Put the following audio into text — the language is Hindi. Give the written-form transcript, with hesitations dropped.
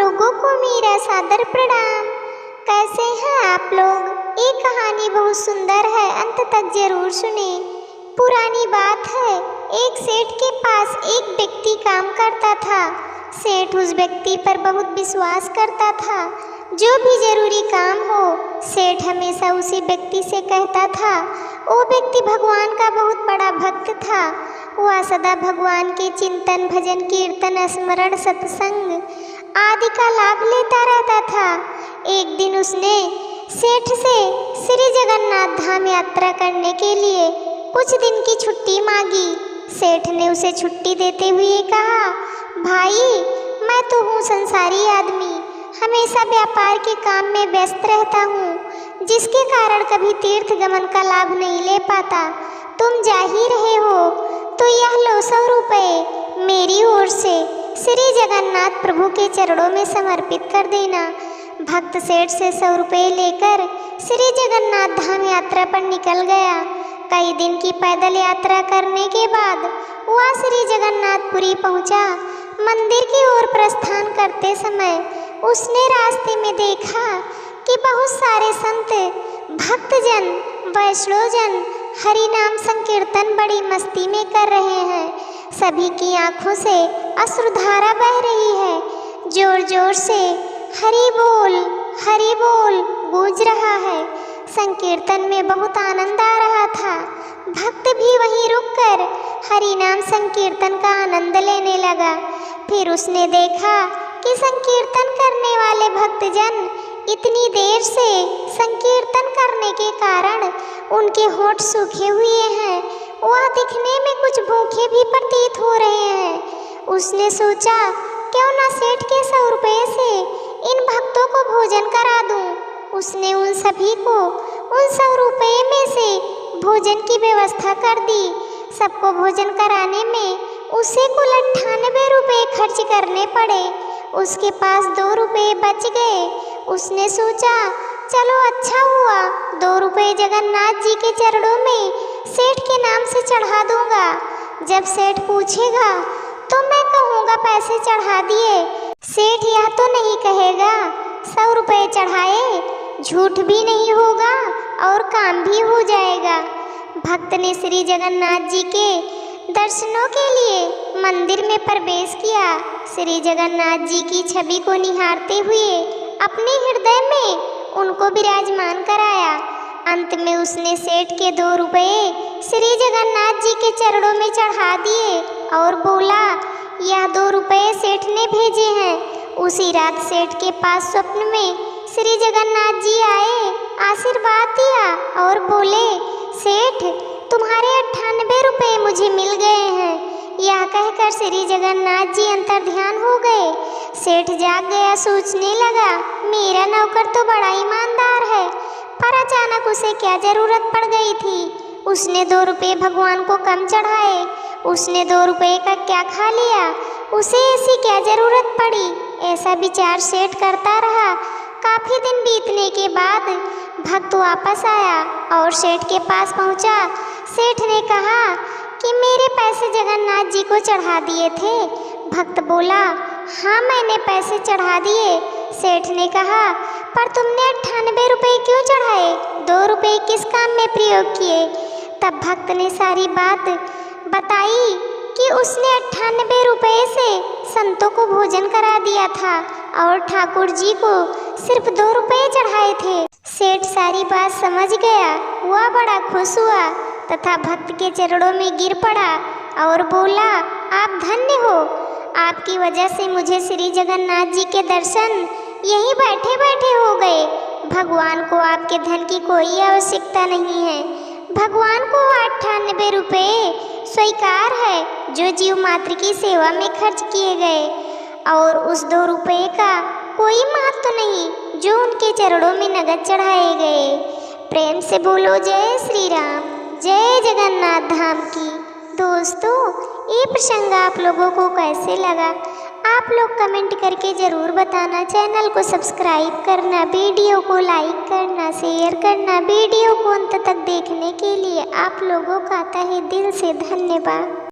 लोगों को मेरा सादर प्रणाम। कैसे हैं आप लोग? ये कहानी बहुत सुंदर है, अंत तक जरूर सुने। पुरानी बात है, एक सेठ के पास एक व्यक्ति काम करता था। सेठ उस व्यक्ति पर बहुत विश्वास करता था। जो भी जरूरी काम हो सेठ हमेशा उसी व्यक्ति से कहता था। वो व्यक्ति भगवान का बहुत बड़ा भक्त था। वह सदा भगवान के चिंतन, भजन, कीर्तन, स्मरण, सत्संग आदि का लाभ लेता रहता था। एक दिन उसने सेठ से श्री जगन्नाथ धाम यात्रा करने के लिए कुछ दिन की छुट्टी मांगी। सेठ ने उसे छुट्टी देते हुए कहा, भाई मैं तो हूँ संसारी आदमी, हमेशा व्यापार के काम में व्यस्त रहता हूँ, जिसके कारण कभी तीर्थ गमन का लाभ नहीं ले पाता। तुम जा ही रहे हो तो यह लो 100 रुपये मेरी ओर से श्री जगन्नाथ प्रभु के चरणों में समर्पित कर देना। भक्त सेठ से 100 रुपये लेकर श्री जगन्नाथ धाम यात्रा पर निकल गया। कई दिन की पैदल यात्रा करने के बाद वह श्री जगन्नाथपुरी पहुंचा। मंदिर की ओर प्रस्थान करते समय उसने रास्ते में देखा कि बहुत सारे संत, भक्तजन, वैष्णवजन हरि नाम संकीर्तन बड़ी मस्ती में कर रहे हैं। सभी की आंखों से अश्रुधारा बह रही है। जोर जोर से हरि बोल गूंज रहा है। संकीर्तन में बहुत आनंद आ रहा था। भक्त भी वहीं रुककर हरि नाम संकीर्तन का आनंद लेने लगा। फिर उसने देखा कि संकीर्तन करने वाले भक्तजन इतनी देर से संकीर्तन करने के कारण उनके होंठ सूखे हुए हैं। वह दिखने में कुछ भूखे भी प्रतीत हो रहे हैं। उसने सोचा, क्यों ना सेठ के 100 रुपये से इन भक्तों को भोजन करा दूं। उसने उन सभी को उन 100 रुपये में से भोजन की व्यवस्था कर दी। सबको भोजन कराने में उसे कुल 98 रुपये खर्च करने पड़े। उसके पास 2 रुपये बच गए। उसने सोचा, चलो अच्छा हुआ, 2 रुपये जगन्नाथ जी के चरणों में सेठ के नाम से चढ़ा दूंगा। जब सेठ पूछेगा तो मैं कहूँगा पैसे चढ़ा दिए। सेठ यह तो नहीं कहेगा 100 रुपये चढ़ाए, झूठ भी नहीं होगा और काम भी हो जाएगा। भक्त ने श्री जगन्नाथ जी के दर्शनों के लिए मंदिर में प्रवेश किया। श्री जगन्नाथ जी की छवि को निहारते हुए अपने हृदय में उनको विराजमान कराया। अंत में उसने सेठ के 2 रुपये श्री जगन्नाथ जी के चरणों में चढ़ा दिए और बोला, यह 2 रुपये सेठ ने भेजे हैं। उसी रात सेठ के पास स्वप्न में श्री जगन्नाथ जी आए, आशीर्वाद दिया और बोले, सेठ तुम्हारे 98 रुपये मुझे मिल गए हैं। यह कहकर श्री जगन्नाथ जी अंतर्ध्यान हो गए। सेठ जाग गया, सोचने लगा, मेरा नौकर तो बड़ा ईमानदार है, पर अचानक उसे क्या जरूरत पड़ गई थी। उसने 2 रुपये भगवान को कम चढ़ाए। उसने 2 रुपये का क्या खा लिया, उसे ऐसी क्या जरूरत पड़ी। ऐसा विचार सेठ करता रहा। काफी दिन बीतने के बाद भक्त वापस आया और सेठ के पास पहुंचा। सेठ ने कहा कि मेरे पैसे जगन्नाथ जी को चढ़ा दिए थे। भक्त बोला, हाँ मैंने पैसे चढ़ा दिए। सेठ ने कहा, पर तुमने 98 रुपये क्यों चढ़ाए, 2 रुपये किस काम में प्रयोग किए। तब भक्त ने सारी बात बताई कि उसने 98 रुपये से संतों को भोजन करा दिया था और ठाकुर जी को सिर्फ 2 रुपये चढ़ाए थे। सेठ सारी बात समझ गया। वह बड़ा खुश हुआ तथा भक्त के चरणों में गिर पड़ा और बोला, आप धन्य हो, आपकी वजह से मुझे श्री जगन्नाथ जी के दर्शन यहीं बैठे बैठे हो गए। भगवान को आपके धन की कोई आवश्यकता नहीं है। भगवान को 98 रुपये स्वीकार है जो जीव मात्र की सेवा में खर्च किए गए, और उस 2 रुपये का कोई महत्व नहीं जो उनके चरणों में नगद चढ़ाए गए। प्रेम से बोलो जय श्री राम, जय जगन्नाथ धाम की। दोस्तों, ये प्रसंग आप लोगों को कैसे लगा, आप लोग कमेंट करके ज़रूर बताना। चैनल को सब्सक्राइब करना, वीडियो को लाइक करना, शेयर करना। वीडियो को अंत तक देखने के लिए आप लोगों का तहे दिल से धन्यवाद।